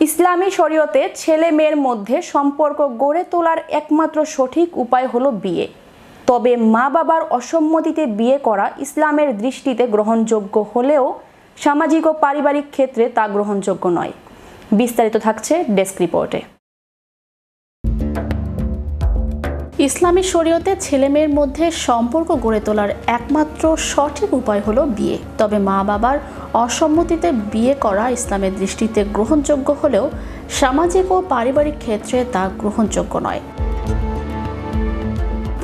ইসলামী শরীয়তে ছেলে মেয়ের মধ্যে সম্পর্ক গড়ে তোলার একমাত্র সঠিক উপায় হলো বিয়ে। তবে মা বাবার অসম্মতিতে বিয়ে করা ইসলামের দৃষ্টিতে গ্রহণযোগ্য হলেও সামাজিক ও পারিবারিক ক্ষেত্রে তা গ্রহণযোগ্য নয়। বিস্তারিত থাকছে ডেস্ক রিপোর্টে। ইসলামী শরীয়তে ছেলে মেয়ের মধ্যে সম্পর্ক গড়ে তোলার একমাত্র সঠিক উপায় হলো বিয়ে। তবে মা বাবার অসম্মতিতে বিয়ে করা ইসলামের দৃষ্টিতে গ্রহণযোগ্য হলেও সামাজিক ও পারিবারিক ক্ষেত্রে তা গ্রহণযোগ্য নয়।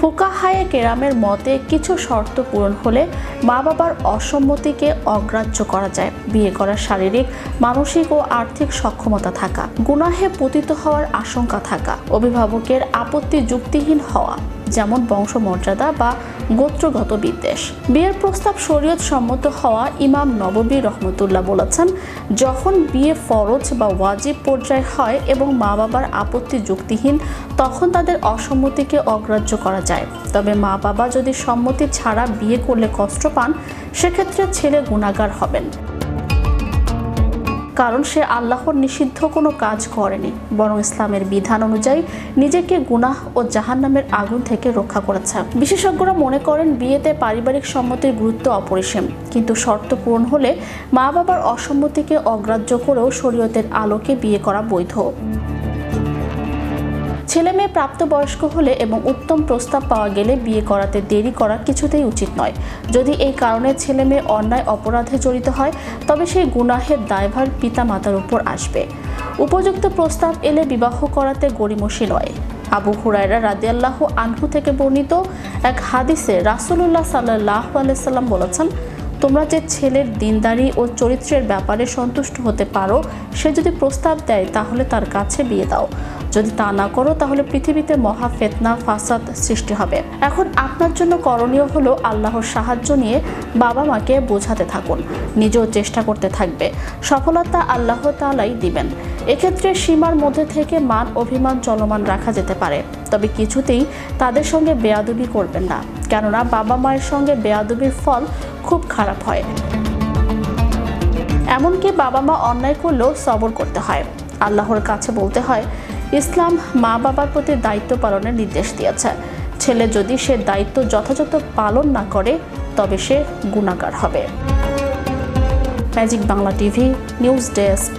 ফুকাহায়ে কেরামের মতে কিছু শর্ত পূরণ হলে মা বাবার অসম্মতিকে অগ্রাহ্য করা যায়। বিয়ে করার শারীরিক, মানসিক ও আর্থিক সক্ষমতা থাকা, গুনাহে পতিত হওয়ার আশঙ্কা থাকা, অভিভাবকের আপত্তি যুক্তিহীন হওয়া, যেমন বংশমর্যাদা বা গোত্রগত বিদ্বেষ। বিয়ের প্রস্তাব শরীয়ত সম্মত হওয়া ইমাম নববী রহমতুল্লাহ বলেছেন, যখন বিয়ে ফরজ বা ওয়াজিব পর্যায়ে হয় এবং মা বাবার আপত্তি যুক্তিহীন, তখন তাদের অসম্মতিকে অগ্রাহ্য করা যায়। তবে মা বাবা যদি সম্মতি ছাড়া বিয়ে করলে কষ্ট পান, সেক্ষেত্রে ছেলে গুনাহগার হবেন, কারণ সে আল্লাহর নিষিদ্ধ কোনো কাজ করেনি, বরং ইসলামের বিধান অনুযায়ী নিজেকে গুনাহ ও জাহান্নামের আগুন থেকে রক্ষা করেছে। বিশেষজ্ঞরা মনে করেন বিয়েতে পারিবারিক সম্মতির গুরুত্ব অপরিসীম, কিন্তু শর্ত পূরণ হলে মা বাবার অসম্মতিকে অগ্রাহ্য করেও শরীয়তের আলোকে বিয়ে করা বৈধ। ছেলে মেয়ে প্রাপ্তবয়স্ক হলে এবং উত্তম প্রস্তাব পাওয়া গেলে বিয়ে করাতে দেরি করা কিছুতেই উচিত নয়। যদি এই কারণে ছেলে মেয়ে অন্যায় অপরাধে জড়িত হয়, তবে সেই গুনাহের দায়ভার পিতা মাতার উপর আসবে। উপযুক্ত প্রস্তাব এলে বিবাহ করাতে গড়িমসি নয়। আবু হুরায়রা রাদিয়াল্লাহু আনহু থেকে বর্ণিত এক হাদিসে রাসূলুল্লাহ সাল্লাল্লাহু আলাইহি সাল্লাম বলেছেন, তোমরা যে ছেলের দিনদারি ও চরিত্রের ব্যাপারে সন্তুষ্ট হতে পারো, সে যদি প্রস্তাব দেয় তাহলে তার কাছে বিয়ে দাও। যদি তা না করো তাহলে পৃথিবীতে মহা ফিতনা ফাসাদ সৃষ্টি হবে। এখন আপনার জন্য করণীয় হলো আল্লাহর সাহায্য নিয়ে বাবা মাকে বোঝাতে থাকুন, নিজেও চেষ্টা করতে থাকবে। সফলতা আল্লাহ তাআলাই দিবেন। এক্ষেত্রে সীমার মধ্যে থেকে মান অভিমান চলমান রাখা যেতে পারে, তবে কিছুতেই তাদের সঙ্গে বেয়াদবি করবেন না, কেননা বাবা মায়ের সঙ্গে বেয়াদবির ফল খুব খারাপ হয়। এমনকি বাবা মা অন্যায় করলেও সবর করতে হয়। আল্লাহর কাছে বলতে হয়। ইসলাম মা বাবার প্রতি দায়িত্ব পালনের নির্দেশ দিয়েছে। ছেলে যদি সে দায়িত্ব যথাযথ পালন না করে, তবে সে গুনাহগার হবে। Magic Bangla TV news desk.